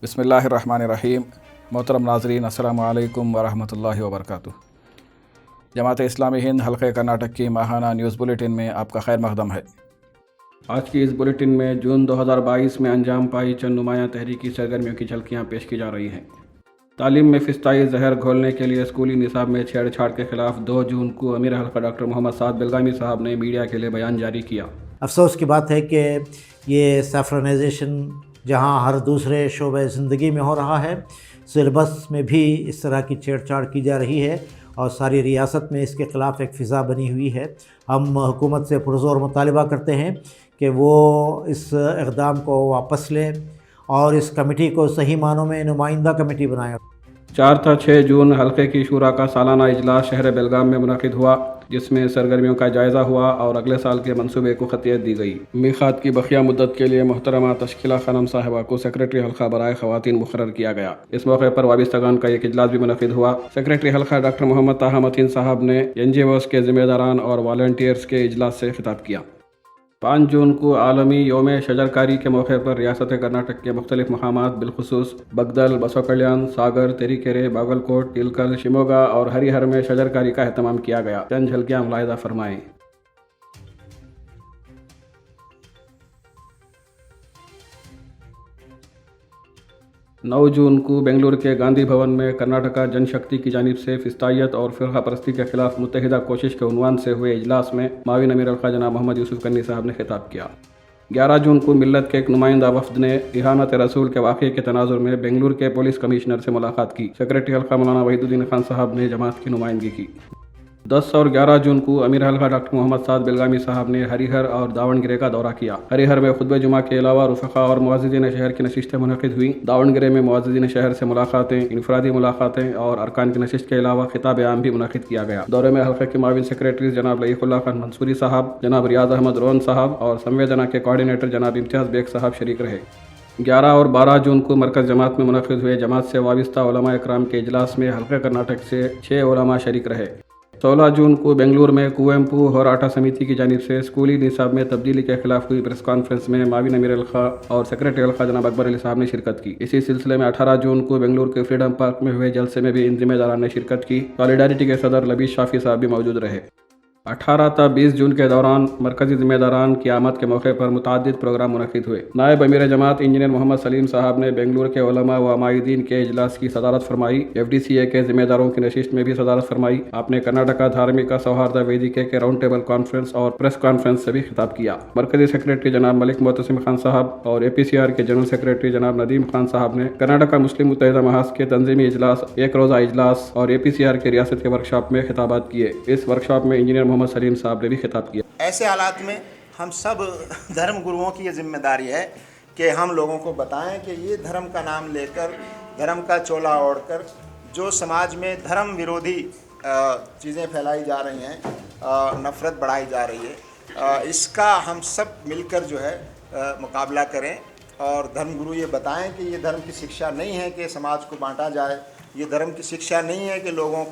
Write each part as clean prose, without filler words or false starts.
بسم اللہ الرحمن الرحیم۔ محترم ناظرین، السلام علیکم ورحمۃ اللہ وبرکاتہ۔ جماعت اسلامی ہند حلقہ کرناٹک کی ماہانہ نیوز بلیٹن میں آپ کا خیر مقدم ہے۔ آج کی اس بلیٹن میں جون 2022 میں انجام پائی چند نمایاں تحریکی سرگرمیوں کی جھلکیاں پیش کی جا رہی ہیں۔ تعلیم میں فضائی زہر گھولنے کے لیے اسکولی نصاب میں چھیڑ چھاڑ کے خلاف 2 جون کو امیر حلقہ ڈاکٹر محمد سعد بلگامی صاحب نے میڈیا کے لیے بیان جاری کیا۔ افسوس کی بات ہے کہ یہ سیفرنائزیشن جہاں ہر دوسرے شعبہ زندگی میں ہو رہا ہے، سلیبس میں بھی اس طرح کی چھیڑ چھاڑ کی جا رہی ہے اور ساری ریاست میں اس کے خلاف ایک فضا بنی ہوئی ہے۔ ہم حکومت سے پرزور مطالبہ کرتے ہیں کہ وہ اس اقدام کو واپس لے اور اس کمیٹی کو صحیح معنوں میں نمائندہ کمیٹی بنائے۔ 4 تا 6 جون حلقے کی شورا کا سالانہ اجلاس شہر بیلگام میں منعقد ہوا، جس میں سرگرمیوں کا جائزہ ہوا اور اگلے سال کے منصوبے کو خطیت دی گئی۔ میقات کی بقیہ مدت کے لیے محترمہ تشکیلہ خانم صاحبہ کو سیکریٹری حلقہ برائے خواتین مقرر کیا گیا۔ اس موقع پر وابستگان کا ایک اجلاس بھی منعقد ہوا۔ سیکریٹری حلقہ ڈاکٹر محمد طاہر متین صاحب نے NGOs کے ذمہ داران اور والنٹیئرز کے اجلاس سے خطاب کیا۔ 5 جون کو عالمی یوم شجرکاری کے موقع پر ریاست کرناٹک کے مختلف مقامات بالخصوص بگدل، بسو کلیان، ساگر، تریکیرے، باگلکوٹ، ٹیلکل، شیموگا اور ہریہر میں شجرکاری کا اہتمام کیا گیا۔ چند جھلکیاں ملاحظہ فرمائیں۔ 9 جون کو بنگلور کے گاندھی بھون میں کرناٹکا جن شکتی کی جانب سے فسطائیت اور فرقہ پرستی کے خلاف متحدہ کوشش کے عنوان سے ہوئے اجلاس میں معاون امیر الخلا جناب محمد یوسف کنی صاحب نے خطاب کیا۔ 11 جون کو ملت کے ایک نمائندہ وفد نے اہانت رسول کے واقعے کے تناظر میں بنگلور کے پولیس کمشنر سے ملاقات کی۔ سیکریٹری حلقہ مولانا وحید الدین خان صاحب نے جماعت کی نمائندگی کی۔ 10 اور 11 جون کو امیر حلقہ ڈاکٹر محمد سعد بلگامی صاحب نے ہریہر اور داونگرے کا دورہ کیا۔ ہریہر میں خطبہ جمعہ کے علاوہ رفقا اور معززین شہر کی نشستیں منعقد ہوئیں۔ داونگرے میں معززین شہر سے ملاقاتیں، انفرادی ملاقاتیں اور ارکان کی نشست کے علاوہ خطاب عام بھی منعقد کیا گیا۔ دورے میں حلقے کے معاون سیکریٹریز جناب لطیف اللہ خان منصوری صاحب، جناب ریاض احمد رون صاحب اور سنویدنا کے کوآرڈینیٹر جناب امتیاز بیگ صاحب شریک رہے۔ 11 اور 12 جون کو مرکز جماعت میں منعقد ہوئے جماعت سے وابستہ علماء اکرام کے اجلاس میں حلقہ کرناٹک سے 6 علماء شریک رہے۔ 16 جون کو بنگلور میں کویمپو ہوراٹا سمیتی کی جانب سے اسکولی نصاب میں تبدیلی کے خلاف ہوئی پریس کانفرنس میں معاون امیر الخلا اور سیکریٹری الخلا جناب اکبر علی صاحب نے شرکت کی۔ اسی سلسلے میں 18 جون کو بنگلور کے فریڈم پارک میں ہوئے جلسے میں بھی ان ذمہ داران نے شرکت کی۔ سالیڈیرٹی کے صدر لبیش شافی صاحب بھی موجود رہے۔ 18 تا 20 جون کے دوران مرکزی ذمہ داران کی آمد کے موقع پر متعدد پروگرام منعقد ہوئے۔ نائب امیر جماعت انجینئر محمد سلیم صاحب نے بنگلور کے علماء و عمائدین کے اجلاس کی صدارت فرمائی۔ FDCA کے ذمہ داروں کی نشست میں بھی صدارت فرمائی۔ آپ نے کرناٹکا دھارمکا سوہاردا ویدیکے کے راؤنڈ ٹیبل کانفرنس اور پریس کانفرنس سے بھی خطاب کیا۔ مرکزی سیکریٹری جناب ملک معتصم خان صاحب اور APCR کے جنرل سیکریٹری جناب ندیم خان صاحب نے کرناٹکا مسلم متحدہ محاذ کے تنظیمی اجلاس، ایک روزہ اجلاس اور APCR کے ریاست کے ورکشاپ میں خطابات کیے۔ اس ورکشاپ میں انجینئر محمد سلیم صاحب نے بھی خطاب کیا۔ ایسے حالات میں ہم سب دھرم گروؤں کی یہ ذمہ داری ہے کہ ہم لوگوں کو بتائیں کہ یہ دھرم کا نام لے کر، دھرم کا چولا اوڑھ کر جو سماج میں دھرم ویرودھی چیزیں پھیلائی جا رہی ہیں، نفرت بڑھائی جا رہی ہے، اس کا ہم سب مل کر جو ہے مقابلہ کریں اور دھرم گرو یہ بتائیں کہ یہ دھرم کی شکشا نہیں ہے کہ سماج کو بانٹا جائے، یہ دھرم کی شکشا نہیں ہے کہ لوگوں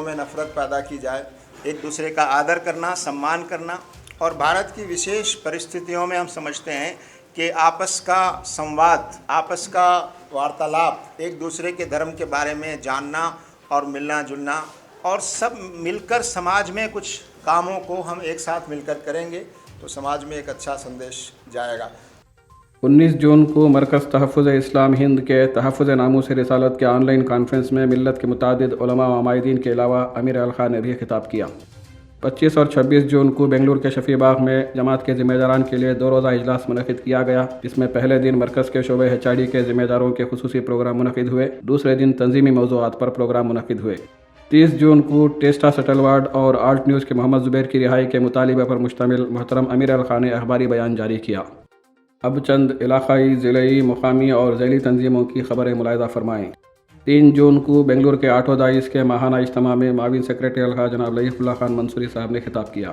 میں نفرت پیدا کی جائے۔ ایک دوسرے کا آدر کرنا، سمان کرنا، اور بھارت کی وشیش پرستھتیوں میں ہم سمجھتے ہیں کہ آپس کا سنواد، آپس کا وارتالاپ، ایک دوسرے کے دھرم کے بارے میں جاننا اور ملنا جلنا، اور سب مل کر سماج میں کچھ کاموں کو ہم ایک ساتھ مل کر کریں گے تو سماج میں ایک اچھا سندیش جائے گا۔ 19 جون کو مرکز تحفظ اسلام ہند کے تحفظ ناموس رسالت کے آن لائن کانفرنس میں ملت کے متعدد علماء و عمائدین کے علاوہ امیر الخلا نے بھی خطاب کیا۔ 25 اور 26 جون کو بنگلور کے شفیع باغ میں جماعت کے ذمہ داران کے لیے 2 روزہ اجلاس منعقد کیا گیا، جس میں پہلے دن مرکز کے شعبہ HRD کے ذمہ داروں کے خصوصی پروگرام منعقد ہوئے، دوسرے دن تنظیمی موضوعات پر پروگرام منعقد ہوئے۔ 30 جون کو ٹیسٹا سٹل وارڈ اور آلٹ نیوز کے محمد زبیر کی رہائی کے مطالبہ پر مشتمل محترم امیر الخلا نے اخباری بیان جاری کیا۔ اب چند علاقائی، ضلعی، مقامی اور ذیلی تنظیموں کی خبریں ملاحظہ فرمائیں۔ 3 جون کو بنگلور کے آٹھو دائز کے ماہانہ اجتماع میں معاون سیکریٹری الخلا جناب لطیف اللہ خان منصوری صاحب نے خطاب کیا۔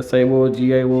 SIO, GIO,